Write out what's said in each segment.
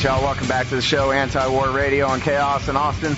right, y'all. Welcome back to the show, Anti-War Radio on Chaos in Austin.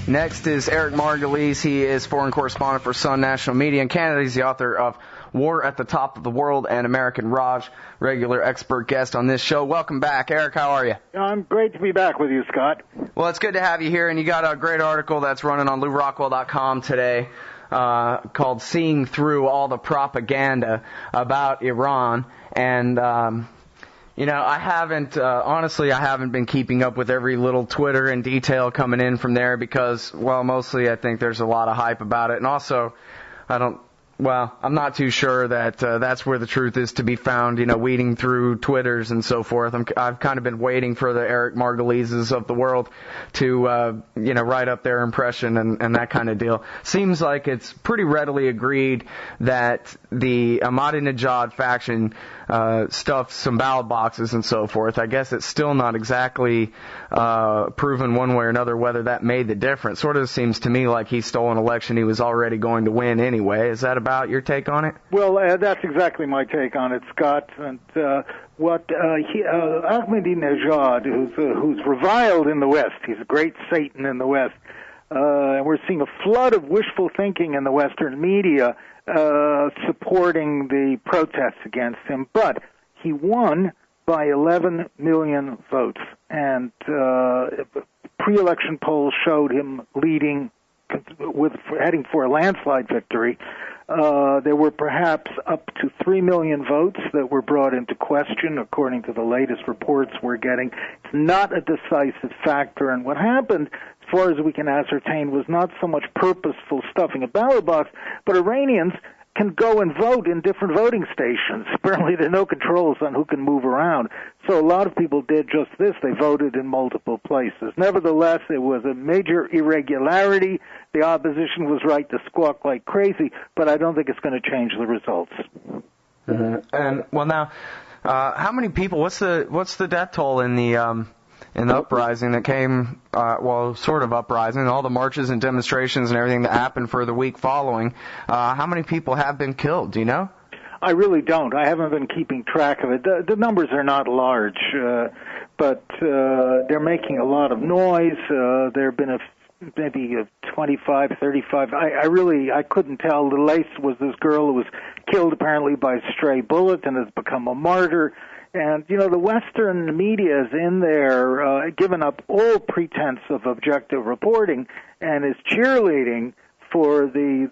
Next is Eric Margolis. He is foreign correspondent for Sun National Media in Canada. He's the author of War at the Top of the World and American Raj, regular expert guest on this show. Welcome back, Eric. How are you? I'm great to be back with you, Scott. Well, it's good to have you here, and you got a great article that's running on LouRockwell.com today called Seeing Through All the Propaganda about Iran. And I haven't, honestly, I haven't been keeping up with every little Twitter and detail coming in from there because, well, mostly I think there's a lot of hype about it. And also, I'm not too sure that that's where the truth is to be found, weeding through Twitters and so forth. I've kind of been waiting for the Eric Margolises of the world to, write up their impression and that kind of deal. Seems like it's pretty readily agreed that the Ahmadinejad faction stuffed some ballot boxes and so forth. I guess it's still not exactly proven one way or another whether that made the difference. Sort of seems to me like he stole an election he was already going to win anyway. Is that about your take on it? Well, that's exactly my take on it, Scott. And Ahmadinejad, who's reviled in the West, he's a great Satan in the West, and we're seeing a flood of wishful thinking in the Western media supporting the protests against him, but he won by 11 million votes, and pre-election polls showed him leading, heading for a landslide victory. There were perhaps up to 3 million votes that were brought into question, according to the latest reports we're getting. It's not a decisive factor, and what happened, as far as we can ascertain, was not so much purposeful stuffing a ballot box, but Iranians can go and vote in different voting stations. Apparently there are no controls on who can move around. So a lot of people did just this. They voted in multiple places. Nevertheless, it was a major irregularity. The opposition was right to squawk like crazy, but I don't think it's going to change the results. Mm-hmm. And, well, now, how many people, what's the death toll in the uprising that came, sort of uprising, all the marches and demonstrations and everything that happened for the week following? How many people have been killed? Do you know? I really don't. I haven't been keeping track of it. The numbers are not large, but they're making a lot of noise. There have been maybe 25, 35. I couldn't tell. The latest was this girl who was killed apparently by a stray bullet and has become a martyr. And, the Western media is in there, given up all pretense of objective reporting and is cheerleading for the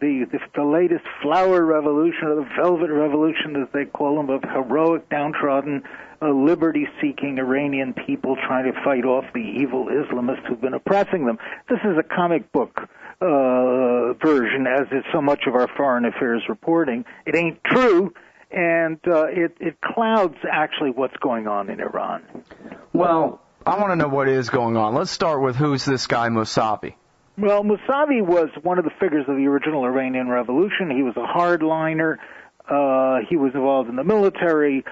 latest flower revolution, or the velvet revolution, as they call them, of heroic, downtrodden, liberty-seeking Iranian people trying to fight off the evil Islamists who've been oppressing them. This is a comic book version, as is so much of our foreign affairs reporting. It ain't true. And it clouds actually what's going on in Iran. Well, I want to know what is going on. Let's start with who's this guy Mousavi. Well, Mousavi was one of the figures of the original Iranian Revolution. He was a hardliner. He was involved in the military.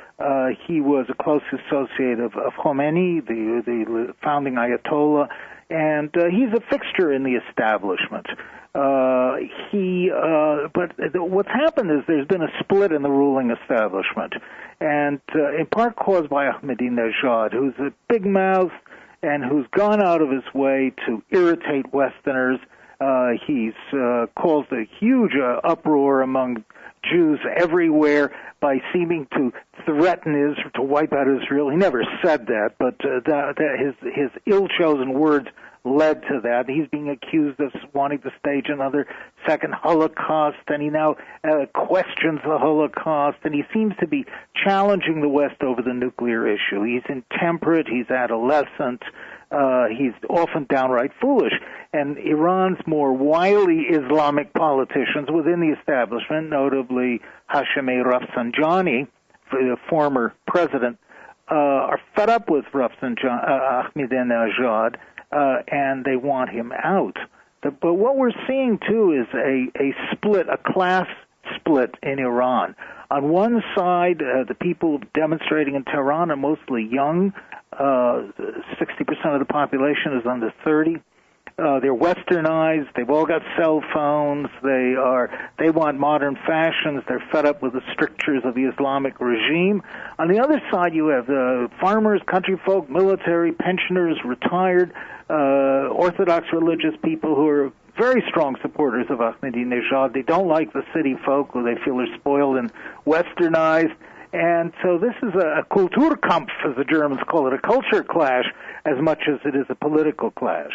He was a close associate of Khomeini, the founding Ayatollah, and he's a fixture in the establishment. But what's happened is there's been a split in the ruling establishment, and in part caused by Ahmadinejad, who's a big mouth and who's gone out of his way to irritate Westerners. He's caused a huge uproar among Jews everywhere by seeming to threaten Israel, to wipe out Israel. He never said that, but his ill-chosen words led to that. He's being accused of wanting to stage another second Holocaust, and he now questions the Holocaust, and he seems to be challenging the West over the nuclear issue. He's intemperate, he's adolescent, he's often downright foolish. And Iran's more wily Islamic politicians within the establishment, notably Hashemi Rafsanjani, the former president, are fed up with Ahmadinejad, and they want him out. But what we're seeing, too, is a split, a class split in Iran. On one side, the people demonstrating in Tehran are mostly young. 60% of the population is under 30. They're westernized. They've all got cell phones. They want modern fashions. They're fed up with the strictures of the Islamic regime. On the other side, you have farmers, country folk, military, pensioners, retired, Orthodox religious people who are very strong supporters of Ahmadinejad. They don't like the city folk, who they feel are spoiled and westernized. And so this is a Kulturkampf, as the Germans call it, a culture clash, as much as it is a political clash.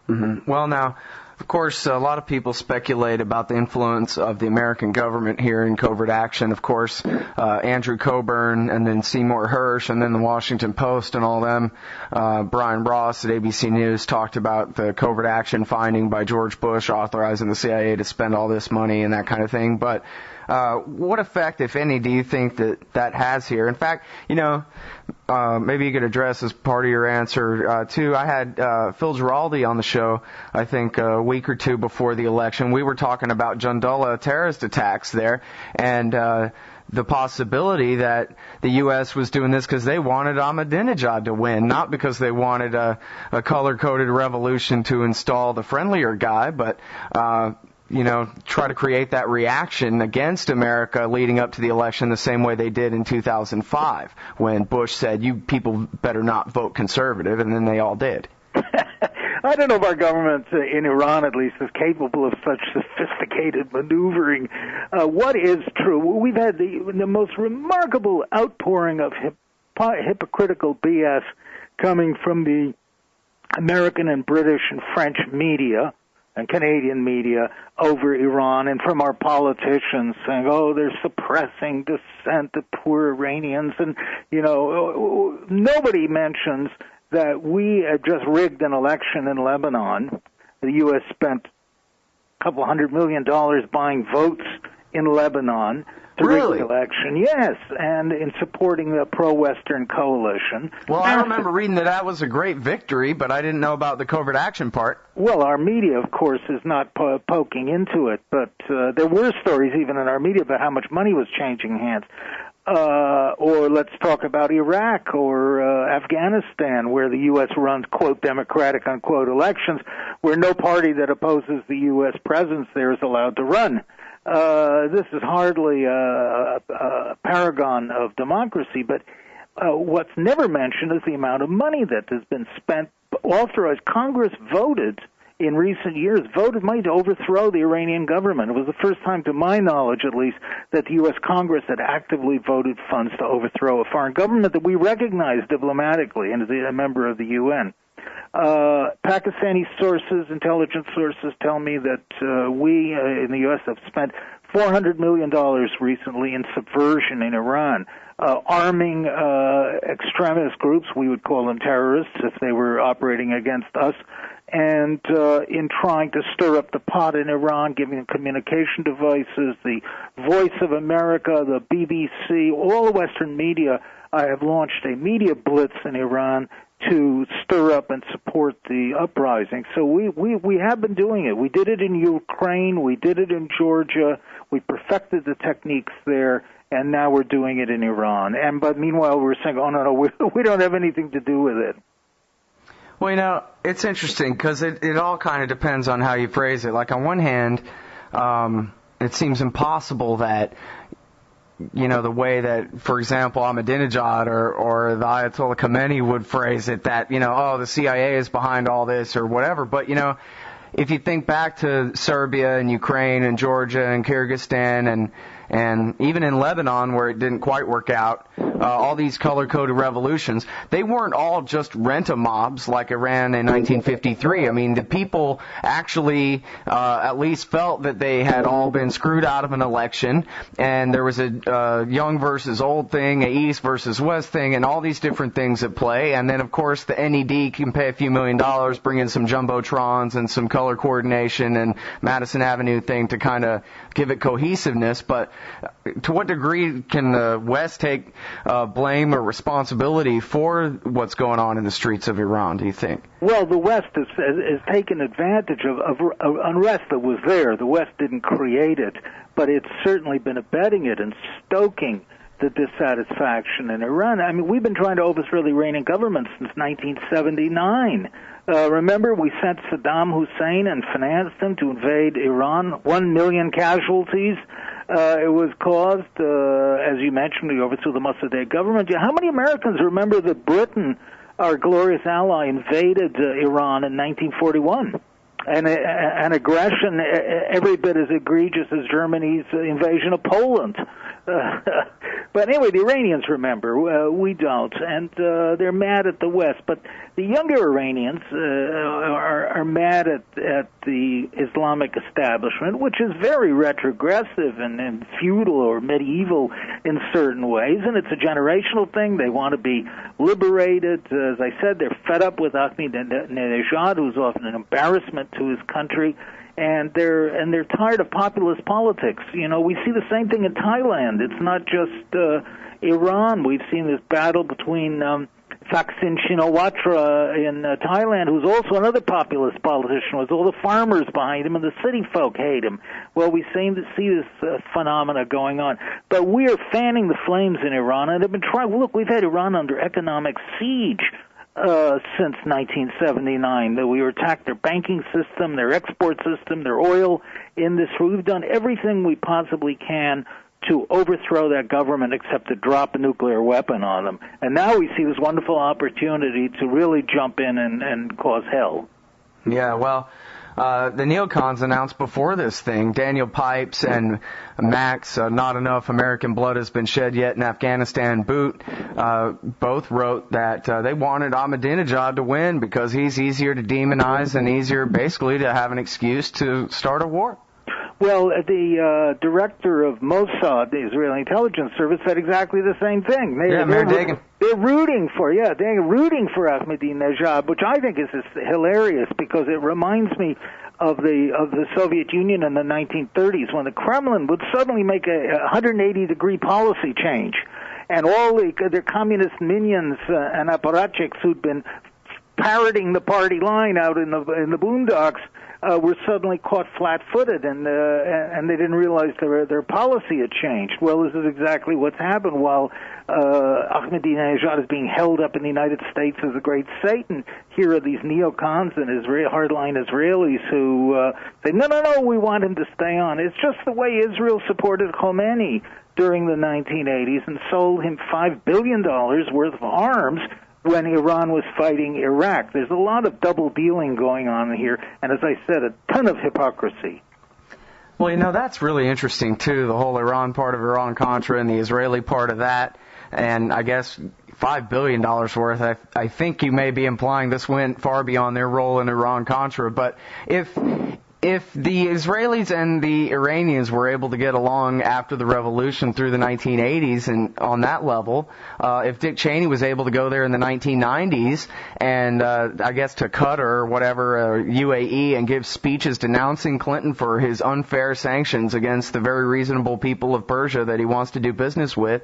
Mm-hmm. Well, now, of course, a lot of people speculate about the influence of the American government here in covert action. Of course, Andrew Coburn and then Seymour Hersh and then the Washington Post and all them. Brian Ross at ABC News talked about the covert action finding by George Bush authorizing the CIA to spend all this money and that kind of thing. But what effect, if any, do you think that has here? In fact, maybe you could address as part of your answer, too. I had Phil Giraldi on the show, I think, a week or two before the election. We were talking about Jundullah terrorist attacks there, and the possibility that the U.S. was doing this because they wanted Ahmadinejad to win, not because they wanted a color-coded revolution to install the friendlier guy, but try to create that reaction against America leading up to the election the same way they did in 2005 when Bush said, you people better not vote conservative, and then they all did. I don't know if our government in Iran, at least, is capable of such sophisticated maneuvering. What is true? We've had the most remarkable outpouring of hypocritical BS coming from the American and British and French media and Canadian media over Iran, and from our politicians saying, they're suppressing dissent, the poor Iranians, and, nobody mentions that we just rigged an election in Lebanon. The U.S. spent a couple $100 million buying votes in Lebanon to rig the election. Yes, and in supporting the pro-Western coalition. Well, I remember reading that was a great victory, but I didn't know about the covert action part. Well, our media, of course, is not poking into it, but there were stories even in our media about how much money was changing hands. Or let's talk about Iraq or Afghanistan, where the U.S. runs, quote, democratic, unquote, elections, where no party that opposes the U.S. presence there is allowed to run. This is hardly a paragon of democracy, but what's never mentioned is the amount of money that has been spent, authorized. Congress voted in recent years, voted money to overthrow the Iranian government. It was the first time, to my knowledge at least, that the U.S. Congress had actively voted funds to overthrow a foreign government that we recognize diplomatically and as a member of the UN. Pakistani sources, intelligence sources, tell me that we in the U.S. have spent $400 million recently in subversion in Iran, arming extremist groups, we would call them terrorists if they were operating against us, and in trying to stir up the pot in Iran, giving them communication devices, the Voice of America, the BBC, all the Western media. I have launched a media blitz in Iran to stir up and support the uprising. So we have been doing it. We did it in Ukraine. We did it in Georgia. We perfected the techniques there, and now we're doing it in Iran. But meanwhile, we're saying, no, we don't have anything to do with it. Well, it's interesting because it all kind of depends on how you phrase it. Like, on one hand, it seems impossible that, the way that, for example, Ahmadinejad or the Ayatollah Khomeini would phrase it, that, the CIA is behind all this or whatever. But, if you think back to Serbia and Ukraine and Georgia and Kyrgyzstan and even in Lebanon, where it didn't quite work out, all these color-coded revolutions, they weren't all just rent-a-mobs like Iran in 1953. I mean, the people actually at least felt that they had all been screwed out of an election, and there was a young versus old thing, a East versus West thing, and all these different things at play. And then, of course, the NED can pay a few $1 million, bring in some jumbotrons and some color coordination and Madison Avenue thing to kind of give it cohesiveness. But to what degree can the West take blame or responsibility for what's going on in the streets of Iran, do you think? Well, the West has taken advantage of unrest that was there. The West didn't create it, but it's certainly been abetting it and stoking the dissatisfaction in Iran. I mean, we've been trying to overthrow the Iranian government since 1979. Remember, we sent Saddam Hussein and financed him to invade Iran. 1 million casualties. It was caused, as you mentioned, we overthrew the Mossadegh government. How many Americans remember that Britain, our glorious ally, invaded Iran in 1941? An aggression every bit as egregious as Germany's invasion of Poland. But anyway, the Iranians remember. We don't. And they're mad at the West. But the younger Iranians are mad at the Islamic establishment, which is very retrogressive and feudal or medieval in certain ways. And it's a generational thing. They want to be liberated. As I said, they're fed up with Ahmadinejad, who's often an embarrassment to his country. And they're tired of populist politics. You know, we see the same thing in Thailand. It's not just Iran. We've seen this battle between Thaksin Shinawatra in Thailand, who's also another populist politician, with all the farmers behind him and the city folk hate him. Well, we seem to see this phenomena going on. But we are fanning the flames in Iran, and have been trying. Look, we've had Iran under economic siege since 1979. We attacked their banking system, their export system, their oil industry. We've done everything we possibly can to overthrow that government except to drop a nuclear weapon on them. And now we see this wonderful opportunity to really jump in and cause hell. Yeah, well, the neocons announced before this thing, Daniel Pipes and Max, Not Enough American Blood Has Been Shed Yet in Afghanistan, Boot, both wrote that they wanted Ahmadinejad to win because he's easier to demonize and easier basically to have an excuse to start a war. Well, the director of Mossad, the Israeli intelligence service, said exactly the same thing. Mayor Dagan. They're rooting for Ahmadinejad, which I think is hilarious because it reminds me of the Soviet Union in the 1930s when the Kremlin would suddenly make a 180-degree policy change, and all their communist minions and apparatchiks who'd been parroting the party line out in the boondocks were suddenly caught flat-footed, and they didn't realize their policy had changed. Well, this is exactly what's happened. While Ahmadinejad is being held up in the United States as a great Satan, here are these neocons and hardline Israelis who say, no, we want him to stay on. It's just the way Israel supported Khomeini during the 1980s and sold him $5 billion worth of arms when Iran was fighting Iraq. There's a lot of double dealing going on here, and as I said, a ton of hypocrisy. Well, you know, that's really interesting, too, the whole Iran part of Iran-Contra and the Israeli part of that. And I guess $5 billion worth, I think you may be implying this went far beyond their role in Iran-Contra. But if the Israelis and the Iranians were able to get along after the revolution through the 1980s and on that level, if Dick Cheney was able to go there in the 1990s and I guess to Qatar or whatever, UAE, and give speeches denouncing Clinton for his unfair sanctions against the very reasonable people of Persia that he wants to do business with,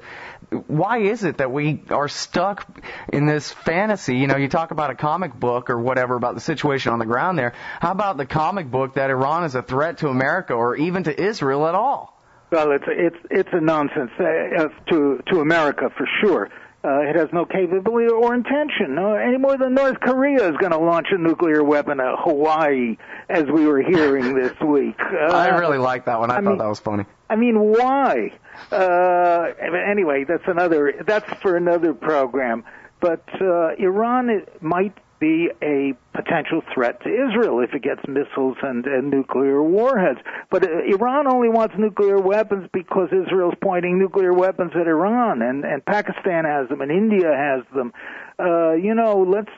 why is it that we are stuck in this fantasy? You know, you talk about a comic book or whatever about the situation on the ground there. How about the comic book that Iran is a threat to America or even to Israel at all? Well, it's a nonsense to America for sure. It has no capability or intention, any more than North Korea is going to launch a nuclear weapon at Hawaii, as we were hearing this week. I really like that one. I thought that was funny. I mean, why? Anyway, that's for another program. But Iran might be a potential threat to Israel if it gets missiles and nuclear warheads. But Iran only wants nuclear weapons because Israel's pointing nuclear weapons at Iran, and Pakistan has them, and India has them.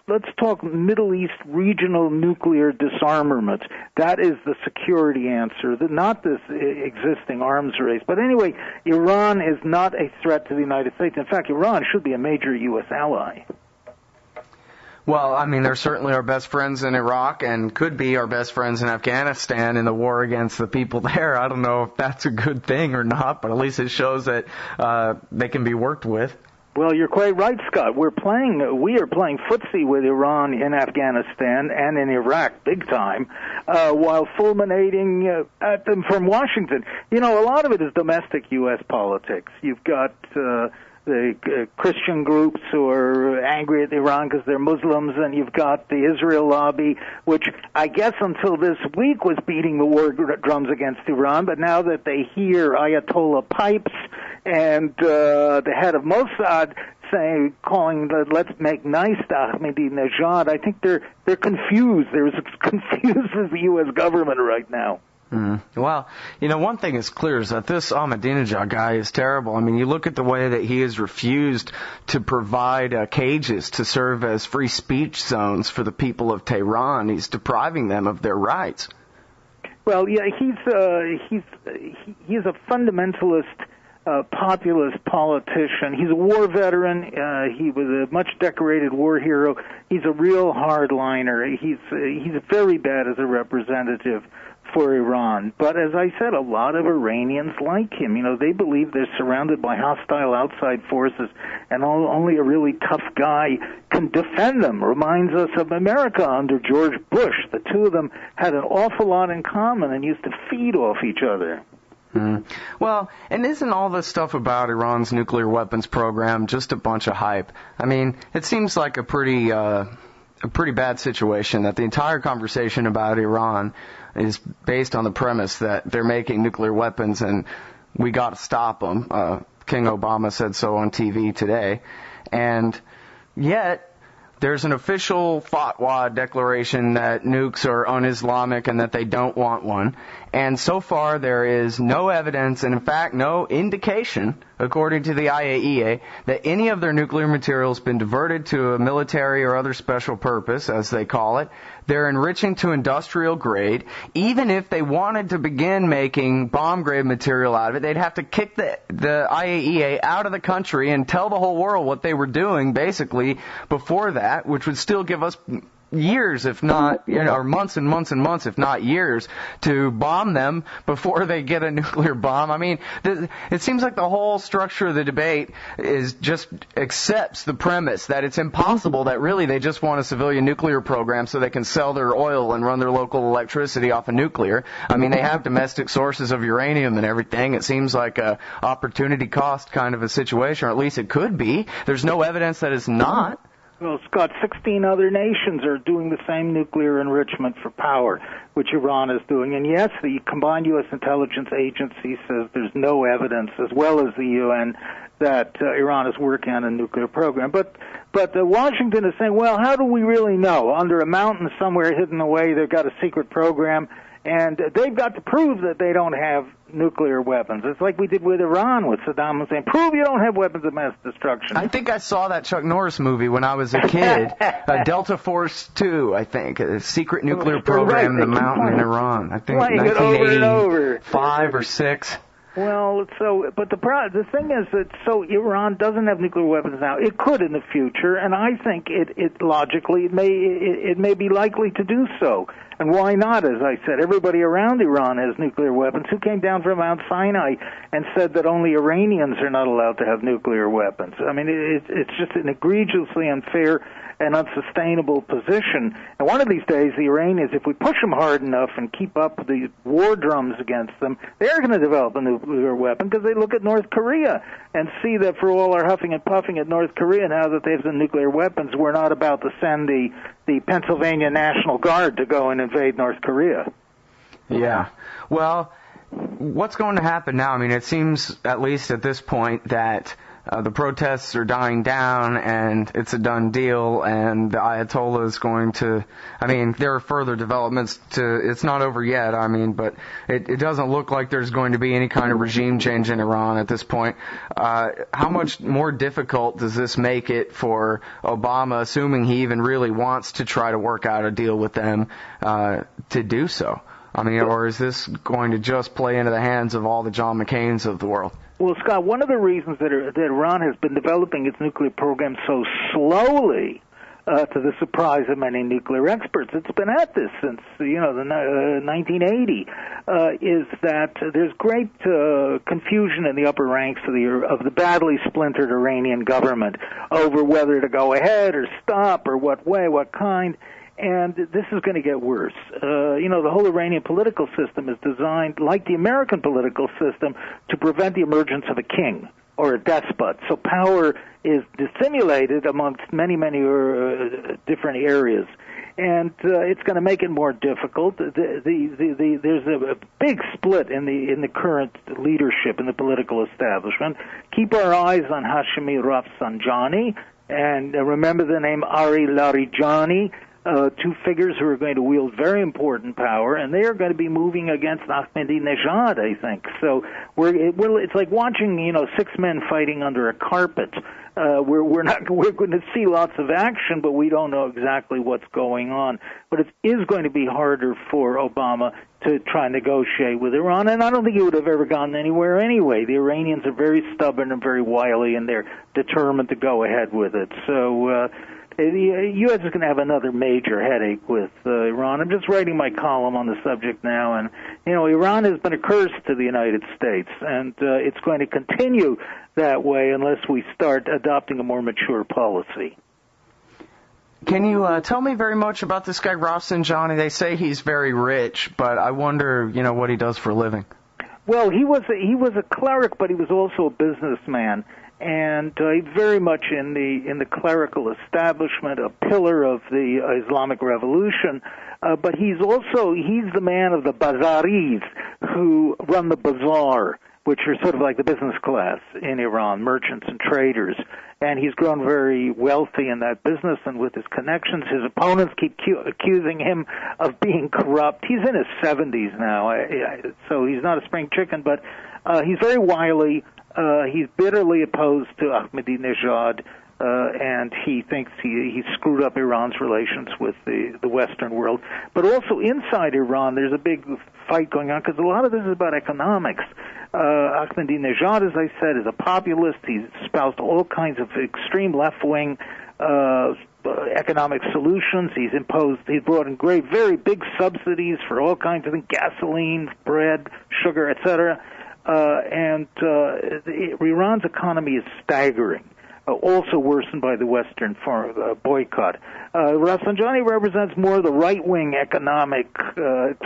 Let's talk Middle East regional nuclear disarmament. That is the security answer, not this existing arms race. But anyway, Iran is not a threat to the United States. In fact, Iran should be a major U.S. ally. Well, I mean, they're certainly our best friends in Iraq and could be our best friends in Afghanistan in the war against the people there. I don't know if that's a good thing or not, but at least it shows that they can be worked with. Well, you're quite right, Scott. We are playing footsie with Iran in Afghanistan and in Iraq big time, while fulminating at them from Washington. You know, a lot of it is domestic U.S. politics. You've got the Christian groups who are angry at Iran because they're Muslims, and you've got the Israel lobby, which I guess until this week was beating the war drums against Iran, but now that they hear Ayatollah Pipes and the head of Mossad calling let's make nice to Ahmadinejad, I think they're confused. They're as confused as the U.S. government right now. Well, you know, one thing is clear is that this Ahmadinejad guy is terrible. I mean, you look at the way that he has refused to provide cages to serve as free speech zones for the people of Tehran. He's depriving them of their rights. Well, yeah, he's a fundamentalist, populist politician. He's a war veteran. He was a much decorated war hero. He's a real hardliner. He's very bad as a representative for Iran. But as I said, a lot of Iranians like him. You know, they believe they're surrounded by hostile outside forces, and only a really tough guy can defend them. Reminds us of America under George Bush. The two of them had an awful lot in common and used to feed off each other. Well, and isn't all this stuff about Iran's nuclear weapons program just a bunch of hype? I mean, it seems like a pretty bad situation that the entire conversation about Iran is based on the premise that they're making nuclear weapons and we got to stop them. King Obama said so on TV today. And yet there's an official fatwa declaration that nukes are un-Islamic and that they don't want one. And so far there is no evidence and, in fact, no indication, according to the IAEA, that any of their nuclear material has been diverted to a military or other special purpose, as they call it. They're enriching to industrial grade. Even if they wanted to begin making bomb-grade material out of it, they'd have to kick the IAEA out of the country and tell the whole world what they were doing, basically, before that, which would still give us years, if not, or months and months and months, if not years, to bomb them before they get a nuclear bomb. I mean, it seems like the whole structure of the debate is just accepts the premise that it's impossible, that really they just want a civilian nuclear program so they can sell their oil and run their local electricity off of nuclear. I mean, they have domestic sources of uranium and everything. It seems like a opportunity cost kind of a situation, or at least it could be. There's no evidence that it's not. Well, Scott, 16 other nations are doing the same nuclear enrichment for power, which Iran is doing. And yes, the combined U.S. intelligence agency says there's no evidence, as well as the UN, that Iran is working on a nuclear program. But Washington is saying, well, how do we really know? Under a mountain somewhere hidden away, they've got a secret program, and they've got to prove that they don't have nuclear weapons. It's like we did with Iran, with Saddam Hussein. Prove you don't have weapons of mass destruction. I think I saw that Chuck Norris movie when I was a kid. Delta Force 2, I think. A secret nuclear program in the mountain in Iran. I think 1985 or 6. Well, but the thing is that Iran doesn't have nuclear weapons now. It could in the future, and I think it logically it may be likely to do so. And why not? As I said, everybody around Iran has nuclear weapons. Who came down from Mount Sinai and said that only Iranians are not allowed to have nuclear weapons? I mean, it's just an egregiously unfair and unsustainable position. And one of these days, the Iranians, if we push them hard enough and keep up the war drums against them, they're going to develop a nuclear weapon, because they look at North Korea and see that for all our huffing and puffing at North Korea now that they have the nuclear weapons, we're not about to send the Pennsylvania National Guard to go and invade North Korea. Yeah. Well, what's going to happen now? I mean, it seems, at least at this point, that the protests are dying down and it's a done deal, and the Ayatollah is going to, I mean, there are further developments it's not over yet, I mean, but it doesn't look like there's going to be any kind of regime change in Iran at this point. How much more difficult does this make it for Obama, assuming he even really wants to try to work out a deal with them, to do so? I mean, or is this going to just play into the hands of all the John McCains of the world? Well, Scott, one of the reasons that Iran has been developing its nuclear program so slowly to the surprise of many nuclear experts. It's been at this since, the 1980, is that there's great confusion in the upper ranks of the badly splintered Iranian government over whether to go ahead or stop or what way, what kind. And this is going to get worse. The whole Iranian political system is designed, like the American political system, to prevent the emergence of a king or a despot. So power is dissimulated amongst many, many different areas. And it's going to make it more difficult. There's a big split in the current leadership in the political establishment. Keep our eyes on Hashemi Rafsanjani, and remember the name Ari Larijani, two figures who are going to wield very important power, and they are going to be moving against Ahmadinejad, I think. So it's like watching, 6 men fighting under a carpet. We're going to see lots of action, but we don't know exactly what's going on. But it is going to be harder for Obama to try and negotiate with Iran, and I don't think he would have ever gotten anywhere anyway. The Iranians are very stubborn and very wily, and they're determined to go ahead with it. So the U.S. is going to have another major headache with Iran. I'm just writing my column on the subject now, and, Iran has been a curse to the United States, and it's going to continue that way unless we start adopting a more mature policy. Can you tell me very much about this guy, Rafsanjani? They say he's very rich, but I wonder, what he does for a living. Well, he was a cleric, but he was also a businessman. And he's very much in the clerical establishment, a pillar of the Islamic Revolution. But he's the man of the bazaris who run the bazaar, which are sort of like the business class in Iran, merchants and traders. And he's grown very wealthy in that business and with his connections. His opponents keep accusing him of being corrupt. He's in his 70s now, so he's not a spring chicken, but he's very wily. He's bitterly opposed to Ahmadinejad, and he thinks he screwed up Iran's relations with the Western world. But also inside Iran, there's a big fight going on because a lot of this is about economics. Ahmadinejad, as I said, is a populist. He's espoused all kinds of extreme left-wing economic solutions. He's brought in very big subsidies for all kinds of things, gasoline, bread, sugar, etc. Iran's economy is staggering, also worsened by the Western boycott. Rafsanjani represents more the right-wing economic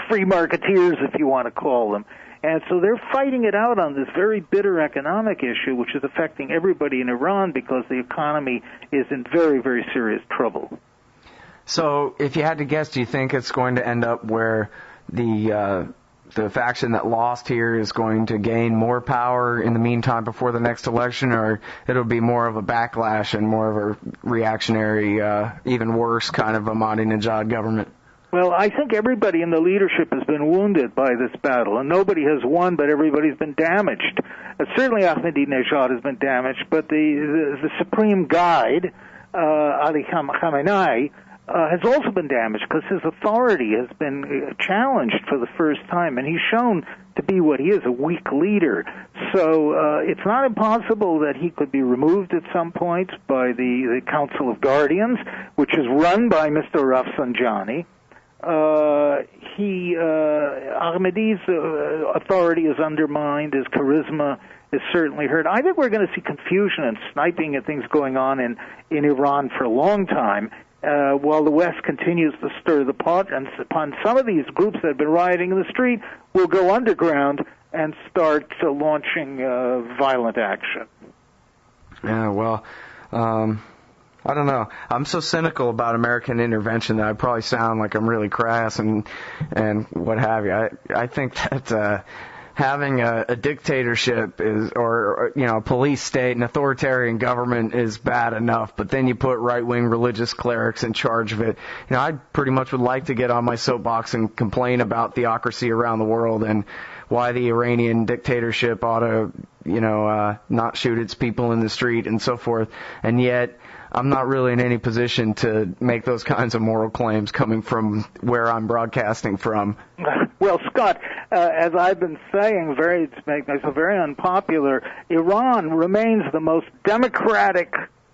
free marketeers, if you want to call them. And so they're fighting it out on this very bitter economic issue, which is affecting everybody in Iran because the economy is in very, very serious trouble. So if you had to guess, do you think it's going to end up where the faction that lost here is going to gain more power in the meantime before the next election, or it'll be more of a backlash and more of a reactionary, even worse kind of Ahmadinejad government? Well, I think everybody in the leadership has been wounded by this battle, and nobody has won, but everybody's been damaged. Certainly Ahmadinejad has been damaged, but the supreme guide, Ali Khamenei, has also been damaged because his authority has been challenged for the first time, and he's shown to be what he is, a weak leader. So it's not impossible that he could be removed at some point by the Council of Guardians, which is run by Mr. Rafsanjani. Ahmadi's authority is undermined, his charisma is certainly hurt. I think we're going to see confusion and sniping and things going on in Iran for a long time, while the West continues to stir the pot, and upon some of these groups that have been rioting in the street will go underground and start launching violent action. Yeah, well, I don't know. I'm so cynical about American intervention that I probably sound like I'm really crass and what have you. I think that having a dictatorship or a police state, an authoritarian government is bad enough, but then you put right-wing religious clerics in charge of it. I pretty much would like to get on my soapbox and complain about theocracy around the world and why the Iranian dictatorship ought to, not shoot its people in the street and so forth. And yet, I'm not really in any position to make those kinds of moral claims coming from where I'm broadcasting from. Well, Scott, as I've been saying, to make myself very unpopular, Iran remains the most democratic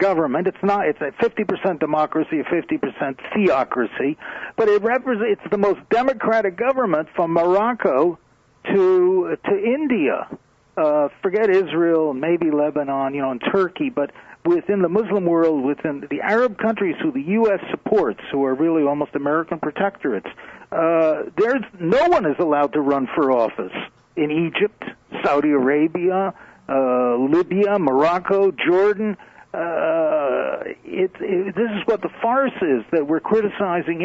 government. It's a 50% democracy, a 50% theocracy, but it's the most democratic government from Morocco to India. Forget Israel, maybe Lebanon, and Turkey, but within the Muslim world, within the Arab countries who the U.S. supports, who are really almost American protectorates, no one is allowed to run for office in Egypt, Saudi Arabia, Libya, Morocco, Jordan. This is what the farce is, that we're criticizing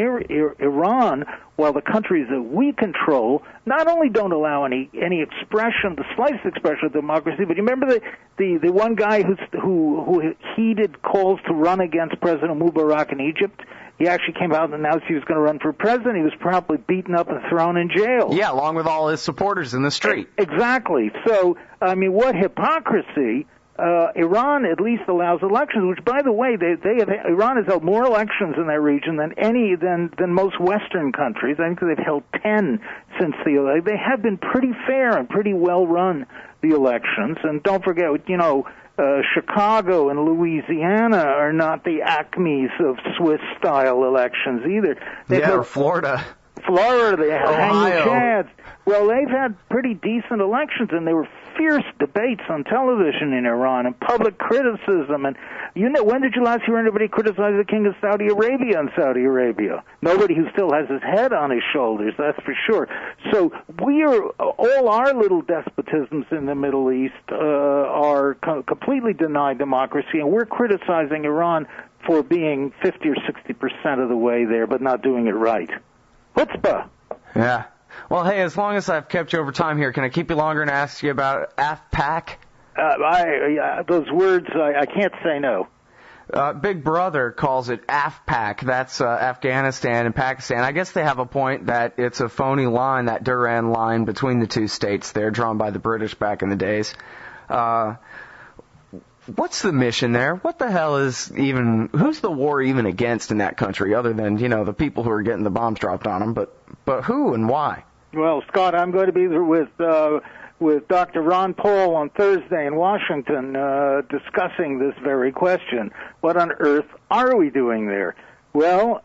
Iran while the countries that we control not only don't allow any expression, the slightest expression of democracy, but you remember the one guy who heeded calls to run against President Mubarak in Egypt? He actually came out and announced he was going to run for president. He was promptly beaten up and thrown in jail. Yeah, along with all his supporters in the street. Exactly. So, I mean, what hypocrisy. Iran at least allows elections, which, by the way, Iran has held more elections in that region than most Western countries. I think they've held 10 since they have been pretty fair and pretty well run, the elections. And don't forget, Chicago and Louisiana are not the acmes of Swiss-style elections either. Or Florida. They have Ohio. Chads. Well, they've had pretty decent elections, and they were fierce debates on television in Iran and public criticism. And when did you last hear anybody criticize the king of Saudi Arabia in Saudi Arabia? Nobody who still has his head on his shoulders, that's for sure. So all our little despotisms in the Middle East are completely denied democracy, and we're criticizing Iran for being 50 or 60% of the way there, but not doing it right. Chutzpah. Yeah. Well, hey, as long as I've kept you over time here, can I keep you longer and ask you about AFPAC? Those words, I can't say no. Big Brother calls it AFPAC. That's Afghanistan and Pakistan. I guess they have a point that it's a phony line, that Durand line between the two states there, drawn by the British back in the days. What's the mission there? What the hell who's the war even against in that country, other than, the people who are getting the bombs dropped on them, but who and why? Well, Scott, I'm going to be with Dr. Ron Paul on Thursday in Washington discussing this very question. What on earth are we doing there? Well,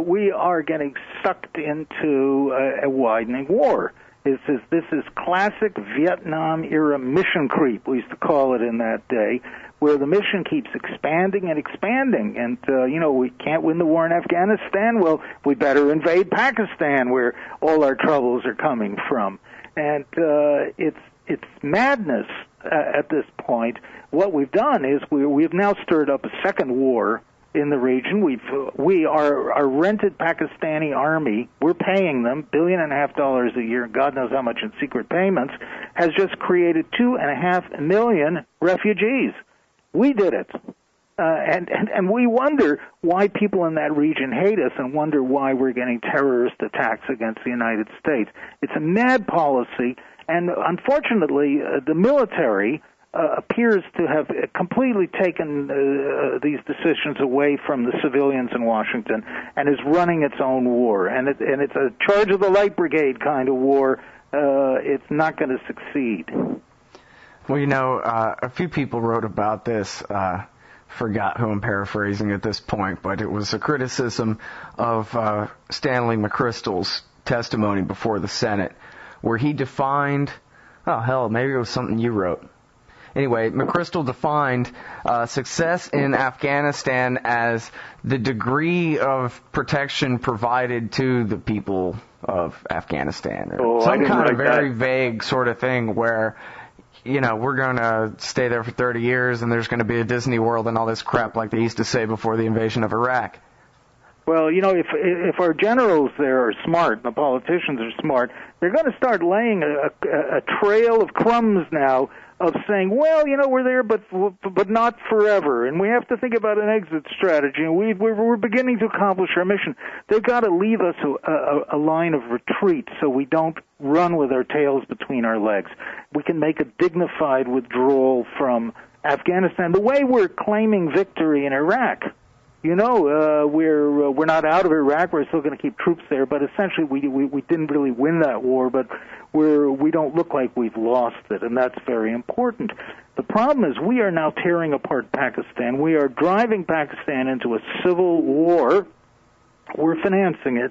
we are getting sucked into a widening war. This is classic Vietnam-era mission creep, we used to call it in that day, where the mission keeps expanding and expanding. And, we can't win the war in Afghanistan. Well, we better invade Pakistan, where all our troubles are coming from. And it's madness at this point. What we've done is we've now stirred up a second war in the region. Our rented Pakistani army, we're paying them $1.5 billion a year, God knows how much in secret payments, has just created 2.5 million refugees. We did it. And we wonder why people in that region hate us and wonder why we're getting terrorist attacks against the United States. It's a mad policy, and unfortunately, the military appears to have completely taken these decisions away from the civilians in Washington and is running its own war. And it's a charge of the light brigade kind of war. It's not going to succeed. Well, a few people wrote about this. Forgot who I'm paraphrasing at this point, but it was a criticism of Stanley McChrystal's testimony before the Senate, where he defined, maybe it was something you wrote. Anyway, McChrystal defined success in Afghanistan as the degree of protection provided to the people of Afghanistan, or some kind of very vague sort of thing where, we're going to stay there for 30 years and there's going to be a Disney World and all this crap like they used to say before the invasion of Iraq. Well, if our generals there are smart and the politicians are smart, they're going to start laying a trail of crumbs now of saying, well, we're there, but not forever, and we have to think about an exit strategy, and we're beginning to accomplish our mission. They've got to leave us a line of retreat so we don't run with our tails between our legs. We can make a dignified withdrawal from Afghanistan, the way we're claiming victory in Iraq. We're not out of Iraq. We're still going to keep troops there, but essentially we didn't really win that war, but we don't look like we've lost it, and that's very important. The problem is we are now tearing apart Pakistan. We are driving Pakistan into a civil war. We're financing it,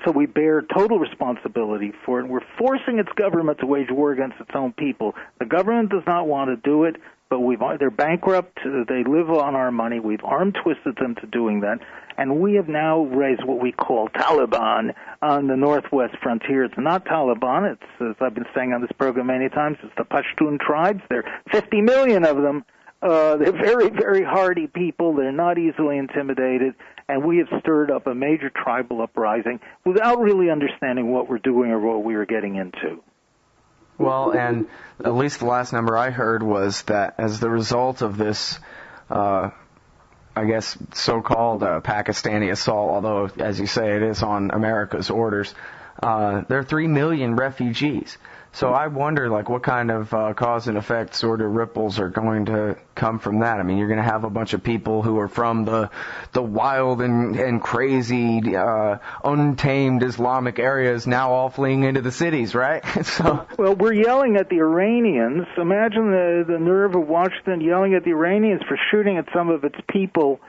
so we bear total responsibility for it. We're forcing its government to wage war against its own people. The government does not want to do it, but they're bankrupt. They live on our money. We've arm-twisted them to doing that. And we have now raised what we call Taliban on the northwest frontier. It's not Taliban. It's, as I've been saying on this program many times, it's the Pashtun tribes. There are 50 million of them. They're very, very hardy people. They're not easily intimidated. And we have stirred up a major tribal uprising without really understanding what we're doing or what we were getting into. Well, and at least the last number I heard was that as the result of this, I guess, so-called Pakistani assault, although, as you say, it is on America's orders, there are 3 million refugees. So I wonder, like, what kind of cause and effect sort of ripples are going to come from that. I mean, you're going to have a bunch of people who are from the wild and crazy, untamed Islamic areas now all fleeing into the cities, right? So, well, we're yelling at the Iranians. Imagine the nerve of Washington yelling at the Iranians for shooting at some of its people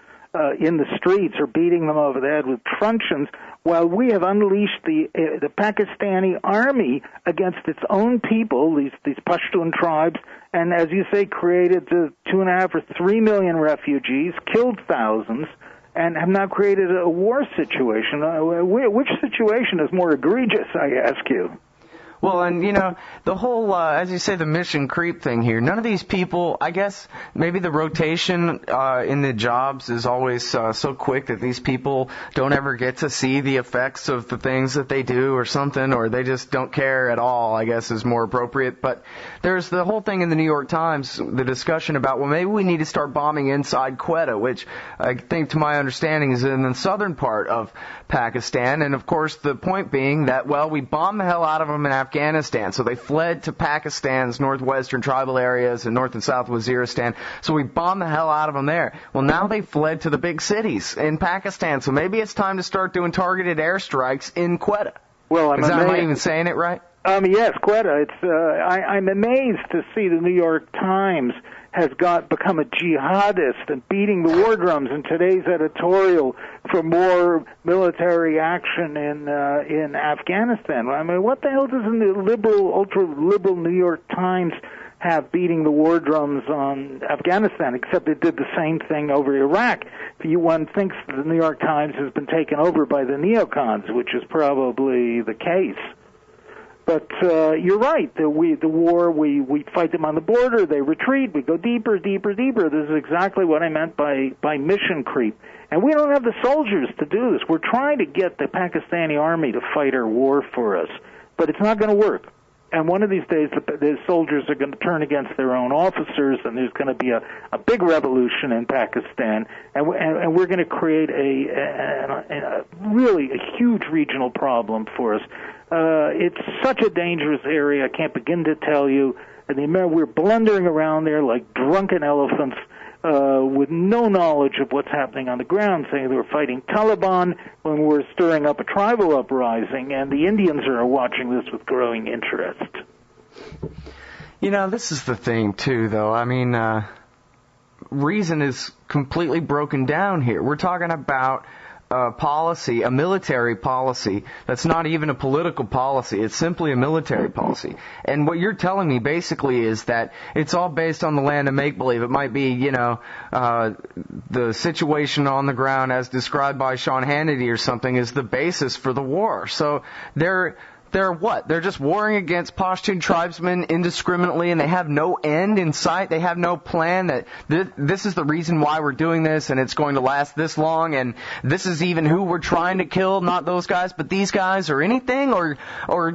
in the streets or beating them over the head with truncheons, while we have unleashed the Pakistani army against its own people, these Pashtun tribes, and as you say, created 2.5 or 3 million refugees, killed thousands, and have now created a war situation. Which situation is more egregious, I ask you? Well, and, you know, the whole, as you say, the mission creep thing here, none of these people, I guess maybe the rotation in the jobs is always so quick that these people don't ever get to see the effects of the things that they do or something, or they just don't care at all, I guess is more appropriate. But there's the whole thing in the New York Times, the discussion about, well, maybe we need to start bombing inside Quetta, which I think, to my understanding, is in the southern part of Pakistan. And, of course, the point being that, well, we bombed the hell out of them in Afghanistan. So they fled to Pakistan's northwestern tribal areas and north and south Waziristan. So we bombed the hell out of them there. Well, now they fled to the big cities in Pakistan. So maybe it's time to start doing targeted airstrikes in Quetta. Well, am I even saying it right? Yes, Quetta. I'm amazed to see the New York Times has become a jihadist and beating the war drums in today's editorial for more military action in Afghanistan. I mean, what the hell does the ultra-liberal New York Times have beating the war drums on Afghanistan, except it did the same thing over Iraq? One thinks the New York Times has been taken over by the neocons, which is probably the case. But you're right. The war, we fight them on the border, they retreat, we go deeper, deeper, deeper. This is exactly what I meant by mission creep. And we don't have the soldiers to do this. We're trying to get the Pakistani army to fight our war for us, but it's not going to work. And one of these days, the soldiers are going to turn against their own officers, and there's going to be a big revolution in Pakistan, and we're going to create a really huge regional problem for us. It's such a dangerous area, I can't begin to tell you. And we're blundering around there like drunken elephants with no knowledge of what's happening on the ground, saying they were fighting Taliban when we're stirring up a tribal uprising, and the Indians are watching this with growing interest. You know, this is the thing, too, though. I mean, reason is completely broken down here. We're talking about policy, a military policy that's not even a political policy. It's simply a military policy. And what you're telling me basically is that it's all based on the land of make-believe. It might be, you know, the situation on the ground as described by Sean Hannity or something is the basis for the war. So they're what? They're just warring against Pashtun tribesmen indiscriminately, and they have no end in sight. They have no plan that this is the reason why we're doing this, and it's going to last this long, and this is even who we're trying to kill, not those guys, but these guys, or anything? Or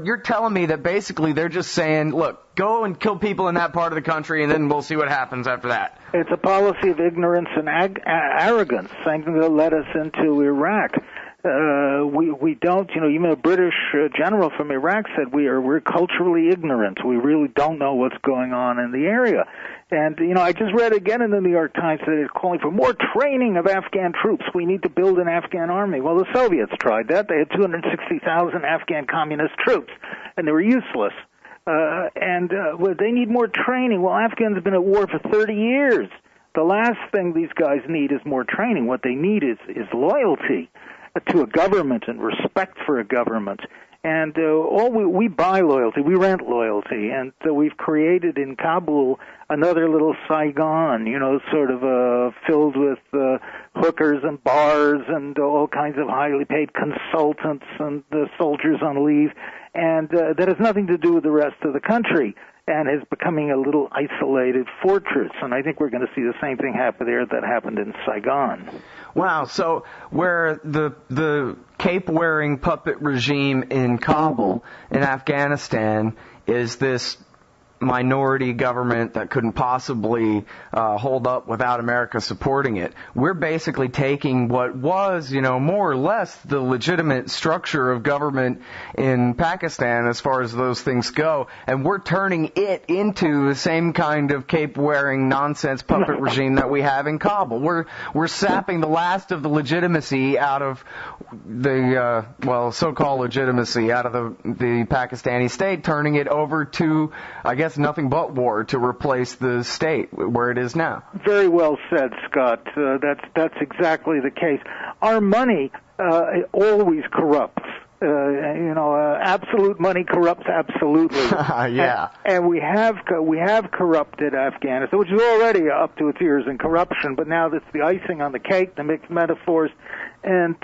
you're telling me that basically they're just saying, look, go and kill people in that part of the country, and then we'll see what happens after that. It's a policy of ignorance and arrogance, something that led us into Iraq. We don't, you know, even a British general from Iraq said we're culturally ignorant. We really don't know what's going on in the area. And, you know, I just read again in the New York Times that it's calling for more training of Afghan troops. We need to build an Afghan army. Well, the Soviets tried that. They had 260,000 Afghan communist troops, and they were useless. Well, they need more training. Well, Afghans have been at war for 30 years. The last thing these guys need is more training. What they need is loyalty to a government and respect for a government. And we buy loyalty, we rent loyalty, and we've created in Kabul another little Saigon, sort of filled with hookers and bars and all kinds of highly paid consultants and soldiers on leave, and that has nothing to do with the rest of the country, and is becoming a little isolated fortress. And I think we're going to see the same thing happen there that happened in Saigon. Wow, so where the cape-wearing puppet regime in Kabul, in Afghanistan, is this minority government that couldn't possibly hold up without America supporting it. We're basically taking what was, more or less the legitimate structure of government in Pakistan as far as those things go, and we're turning it into the same kind of cape-wearing nonsense puppet regime that we have in Kabul. We're sapping the last of the legitimacy out of the, so-called legitimacy out of the Pakistani state, turning it over to, I guess, nothing but war to replace the state where it is now. Very well said, Scott. That's exactly the case. Our money always corrupts. Absolute money corrupts absolutely. Yeah. And we have corrupted Afghanistan, which is already up to its ears in corruption, but now that's the icing on the cake, the mixed metaphors, and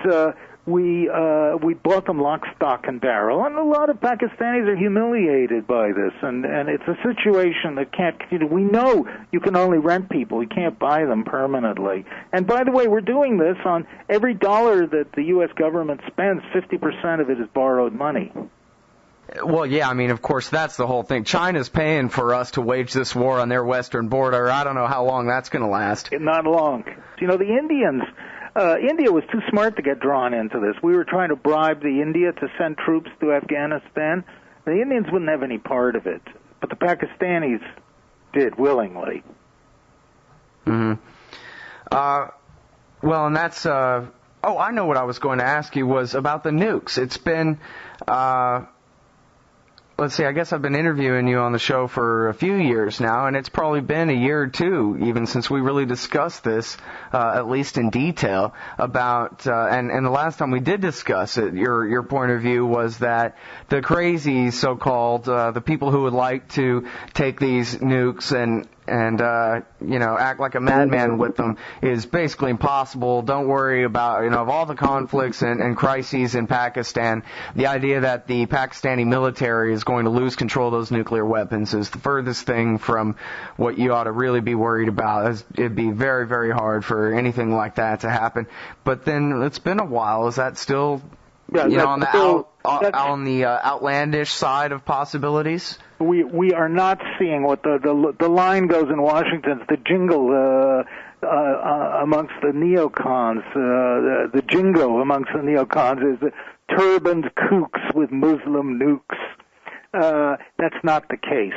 we bought them lock, stock, and barrel, and a lot of Pakistanis are humiliated by this, and it's a situation that can't continue. We know you can only rent people. You can't buy them permanently. And by the way, we're doing this on every dollar that the U.S. government spends, 50% of it is borrowed money. Well, yeah, of course, that's the whole thing. China's paying for us to wage this war on their western border. I don't know how long that's going to last. Not long. The Indians... India was too smart to get drawn into this. We were trying to bribe the India to send troops to Afghanistan. The Indians wouldn't have any part of it, but the Pakistanis did willingly. Mm-hmm. And that's... I know what I was going to ask you was about the nukes. It's been... Let's see, I guess I've been interviewing you on the show for a few years now, and it's probably been a year or two even since we really discussed this, at least in detail, about, and the last time we did discuss it, your point of view was that the crazy so-called, the people who would like to take these nukes and act like a madman with them is basically impossible. Don't worry about, of all the conflicts and crises in Pakistan, the idea that the Pakistani military is going to lose control of those nuclear weapons is the furthest thing from what you ought to really be worried about. It'd be very, very hard for anything like that to happen. But then it's been a while. Is that still, on the outlandish side of possibilities? We are not seeing what the line goes in Washington. The jingle amongst the neocons, the jingo amongst the neocons is turbaned kooks with Muslim nukes. That's not the case.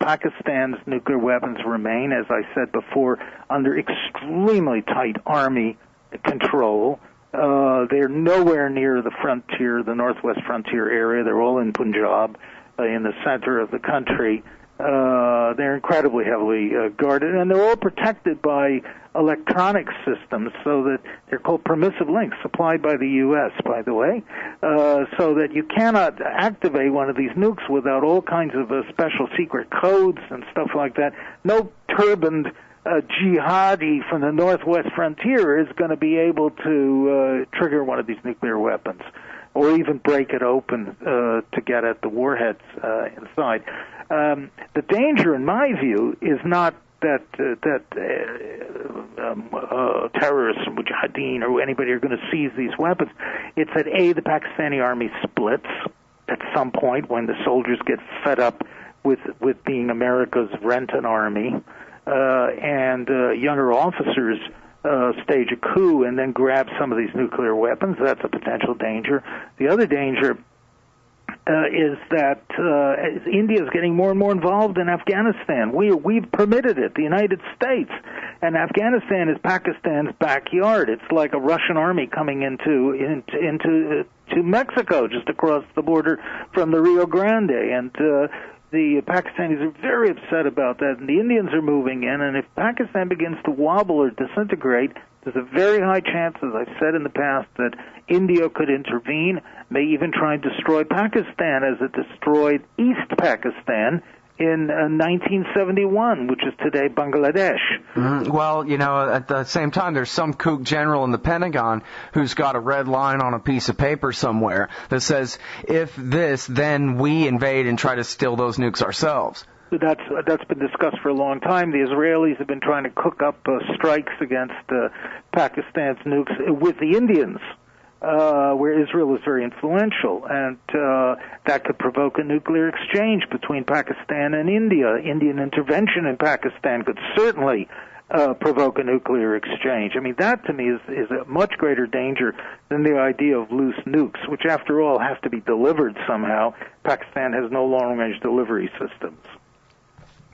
Pakistan's nuclear weapons remain, as I said before, under extremely tight army control. They're nowhere near the frontier, the northwest frontier area. They're all in Punjab, in the center of the country. They're incredibly heavily guarded, and they're all protected by electronic systems, so that they're called permissive links, supplied by the U.S., by the way, so that you cannot activate one of these nukes without all kinds of special secret codes and stuff like that. No turbaned jihadi from the northwest frontier is going to be able to trigger one of these nuclear weapons, or even break it open to get at the warheads inside. The danger, in my view, is not that terrorists, mujahideen, or anybody are going to seize these weapons. It's that, A, the Pakistani army splits at some point when the soldiers get fed up with being America's rent-an army, and younger officers stage a coup and then grab some of these nuclear weapons. That's a potential danger. The other danger is that India is getting more and more involved in Afghanistan. We've permitted it, the United States, and Afghanistan is Pakistan's backyard. It's like a Russian army coming into Mexico, just across the border from the Rio Grande, and The Pakistanis are very upset about that, and the Indians are moving in, and if Pakistan begins to wobble or disintegrate, there's a very high chance, as I've said in the past, that India could intervene, may even try and destroy Pakistan as it destroyed East Pakistan in 1971, which is today Bangladesh. Well, at the same time, there's some kook general in the Pentagon who's got a red line on a piece of paper somewhere that says, if this, then we invade and try to steal those nukes ourselves. That's been discussed for a long time. The Israelis have been trying to cook up strikes against Pakistan's nukes with the Indians, where Israel is very influential, and that could provoke a nuclear exchange between Pakistan and India. Indian intervention in Pakistan could certainly provoke a nuclear exchange. I mean, that to me is a much greater danger than the idea of loose nukes, which after all have to be delivered somehow. Pakistan has no long-range delivery systems.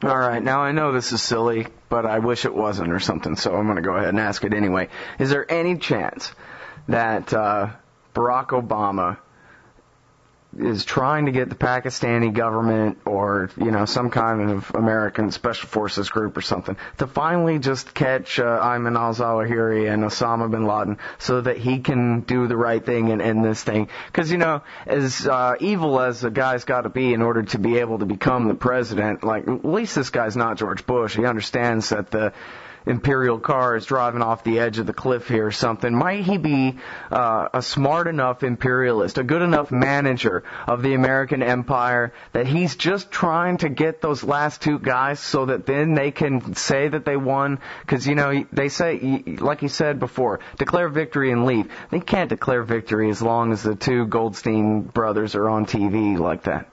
All right, now I know this is silly, but I wish it wasn't or something, so I'm going to go ahead and ask it anyway. Is there any chance that Barack Obama is trying to get the Pakistani government or, some kind of American special forces group or something to finally just catch Ayman al-Zawahiri and Osama bin Laden so that he can do the right thing and end this thing? Because, as evil as a guy's got to be in order to be able to become the president, at least this guy's not George Bush. He understands that the imperial car is driving off the edge of the cliff here or something. Might he be a smart enough imperialist, a good enough manager of the American empire that he's just trying to get those last two guys so that then they can say that they won? Because, they say, like you said before, declare victory and leave. They can't declare victory as long as the two Goldstein brothers are on TV like that.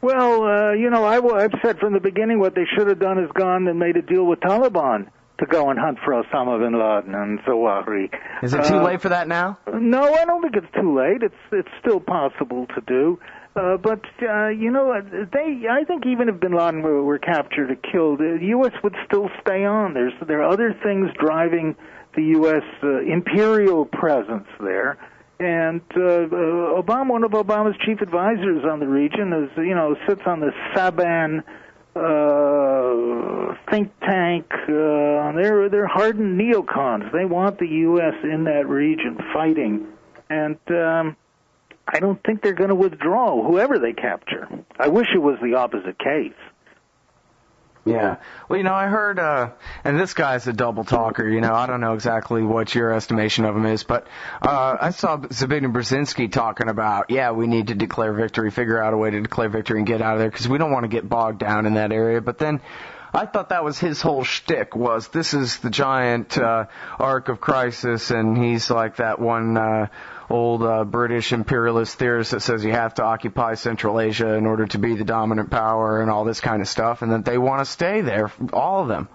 Well, I've said from the beginning what they should have done is gone and made a deal with Taliban to go and hunt for Osama bin Laden and Zawahiri. Is it too late for that now? No, I don't think it's too late. It's still possible to do. But I think even if bin Laden were captured or killed, the U.S. would still stay on. There are other things driving the U.S. Imperial presence there. And one of Obama's chief advisors on the region, sits on the Saigon think tank. They're hardened neocons. They want the U.S. in that region fighting, and I don't think they're going to withdraw, whoever they capture. I wish it was the opposite case. Yeah. Well, I heard, and this guy's a double talker, I don't know exactly what your estimation of him is, but I saw Zbigniew Brzezinski talking about, we need to declare victory, figure out a way to declare victory and get out of there, because we don't want to get bogged down in that area. But then I thought that was his whole shtick, was this is the giant arc of crisis, and he's like that one old British imperialist theorist that says you have to occupy Central Asia in order to be the dominant power and all this kind of stuff, and that they want to stay there, all of them.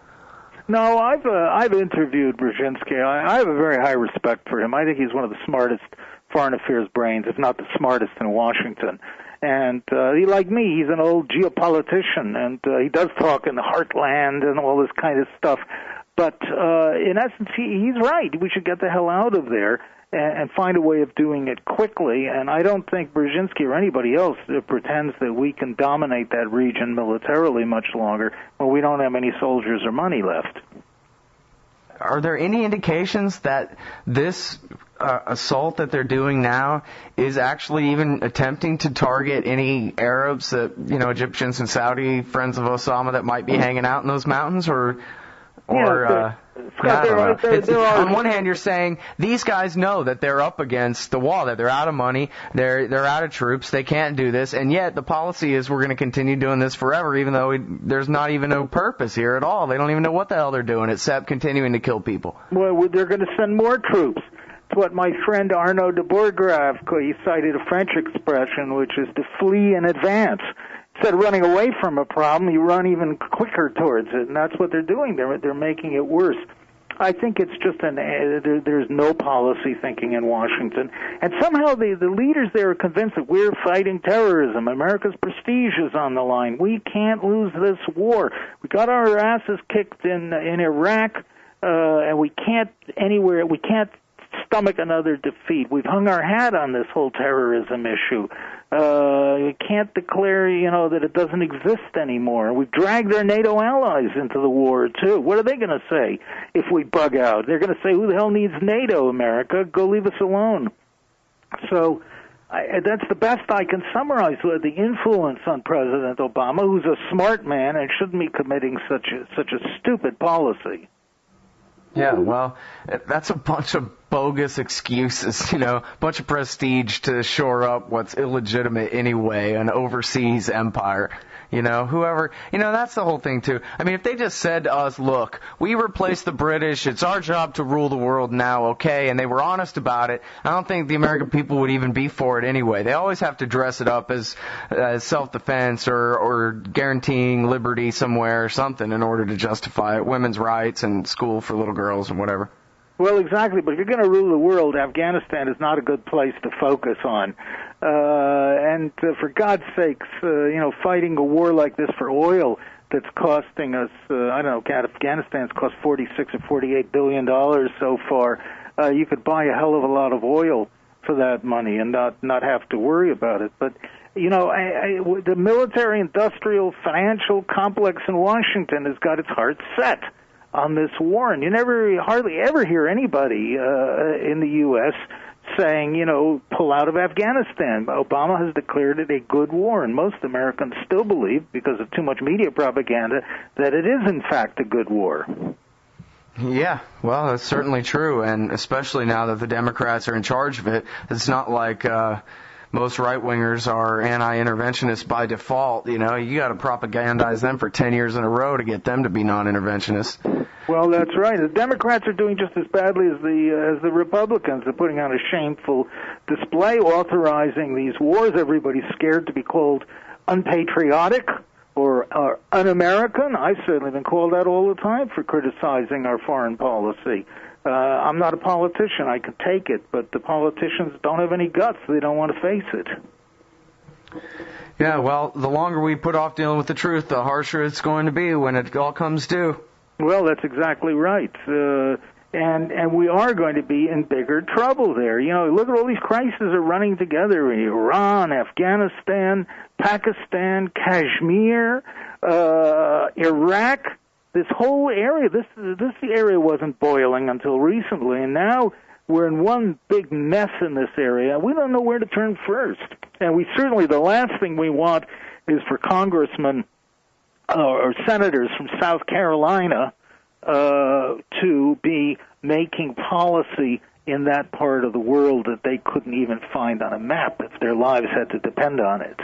No, I've interviewed Brzezinski. I have a very high respect for him. I think he's one of the smartest foreign affairs brains, if not the smartest in Washington. And he, like me, he's an old geopolitician, and he does talk in the heartland and all this kind of stuff. But in essence, he's right. We should get the hell out of there and find a way of doing it quickly. And I don't think Brzezinski or anybody else pretends that we can dominate that region militarily much longer when we don't have any soldiers or money left. Are there any indications that this assault that they're doing now is actually even attempting to target any Arabs that, Egyptians and Saudi friends of Osama that might be hanging out in those mountains, or on one hand, you're saying these guys know that they're up against the wall, that they're out of money, they're out of troops, they can't do this, and yet the policy is we're going to continue doing this forever, even though there's not even no purpose here at all. They don't even know what the hell they're doing except continuing to kill people. Well, they're going to send more troops. It's what my friend Arnaud de Bourgrave, he cited a French expression, which is to flee in advance. Instead of running away from a problem, you run even quicker towards it, and that's what they're doing. They're making it worse. I think it's just there's no policy thinking in Washington, and somehow the leaders there are convinced that we're fighting terrorism. America's prestige is on the line. We can't lose this war. We got our asses kicked in Iraq, and we can't stomach another defeat. We've hung our hat on this whole terrorism issue. We can't declare, that it doesn't exist anymore. We've dragged our NATO allies into the war, too. What are they going to say if we bug out? They're going to say, who the hell needs NATO, America? Go leave us alone. So that's the best I can summarize the influence on President Obama, who's a smart man and shouldn't be committing such a stupid policy. Yeah, well, that's a bunch of bogus excuses, a bunch of prestige to shore up what's illegitimate anyway, an overseas empire. Whoever, that's the whole thing, too. I mean, if they just said to us, look, we replaced the British, it's our job to rule the world now, okay, and they were honest about it, I don't think the American people would even be for it anyway. They always have to dress it up as self-defense or guaranteeing liberty somewhere or something in order to justify it, women's rights and school for little girls and whatever. Well, exactly, but if you're going to rule the world, Afghanistan is not a good place to focus on. And for God's sakes, fighting a war like this for oil that's costing us, Afghanistan's cost $46 or $48 billion so far. You could buy a hell of a lot of oil for that money and not have to worry about it. But, the military-industrial financial complex in Washington has got its heart set on this war, and you hardly ever hear anybody in the U.S. saying, pull out of Afghanistan. Obama has declared it a good war, and most Americans still believe, because of too much media propaganda, that it is in fact a good war. Yeah, well, that's certainly true, and especially now that the Democrats are in charge of it, it's not like most right-wingers are anti-interventionists by default. You got to propagandize them for 10 years in a row to get them to be non-interventionists. Well, that's right. The Democrats are doing just as badly as the Republicans. They're putting on a shameful display, authorizing these wars. Everybody's scared to be called unpatriotic or un-American. I've certainly been called that all the time for criticizing our foreign policy. I'm not a politician. I can take it, but the politicians don't have any guts. They don't want to face it. Yeah, well, the longer we put off dealing with the truth, the harsher it's going to be when it all comes due. Well, that's exactly right. And we are going to be in bigger trouble there. Look at all these crises are running together: Iran, Afghanistan, Pakistan, Kashmir, Iraq. This whole area, this area wasn't boiling until recently, and now we're in one big mess in this area. We don't know where to turn first. And the last thing we want is for congressmen or senators from South Carolina to be making policy in that part of the world that they couldn't even find on a map if their lives had to depend on it.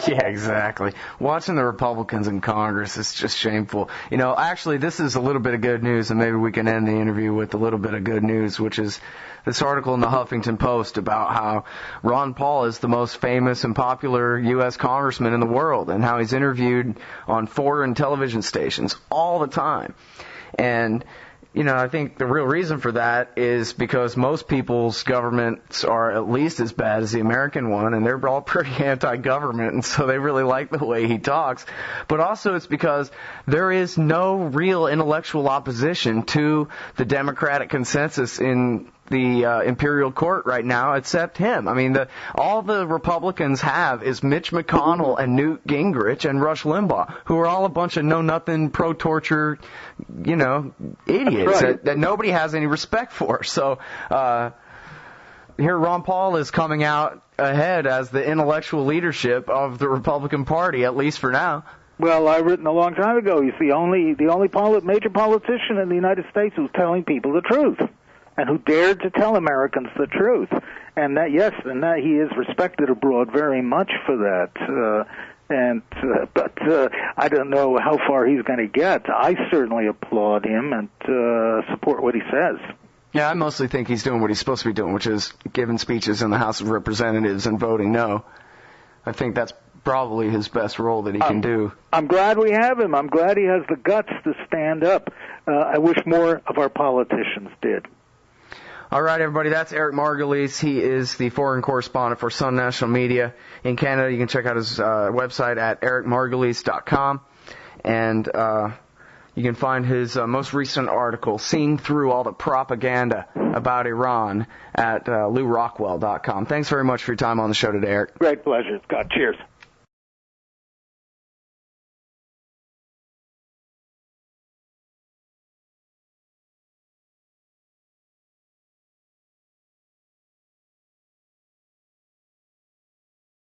Yeah, exactly. Watching the Republicans in Congress is just shameful. Actually, this is a little bit of good news, and maybe we can end the interview with a little bit of good news, which is this article in the Huffington Post about how Ron Paul is the most famous and popular U.S. congressman in the world, and how he's interviewed on foreign television stations all the time. And I think the real reason for that is because most people's governments are at least as bad as the American one, and they're all pretty anti-government, and so they really like the way he talks. But also it's because there is no real intellectual opposition to the Democratic consensus in the imperial court right now except him. I mean, all the Republicans have is Mitch McConnell and Newt Gingrich and Rush Limbaugh, who are all a bunch of know-nothing, pro-torture, idiots that nobody has any respect for. So here Ron Paul is coming out ahead as the intellectual leadership of the Republican Party, at least for now. Well, I've written a long time ago, he's the only major politician in the United States who's telling people the truth, and who dared to tell Americans the truth. And that he is respected abroad very much for that. But I don't know how far he's going to get. I certainly applaud him and support what he says. Yeah, I mostly think he's doing what he's supposed to be doing, which is giving speeches in the House of Representatives and voting no. I think that's probably his best role that he can do. I'm glad we have him. I'm glad he has the guts to stand up. I wish more of our politicians did. All right, everybody, that's Eric Margolis. He is the foreign correspondent for Sun National Media in Canada. You can check out his website at ericmargolis.com. And You can find his most recent article, Seeing Through All the Propaganda About Iran, at LouRockwell.com. Thanks very much for your time on the show today, Eric. Great pleasure, Scott. Cheers.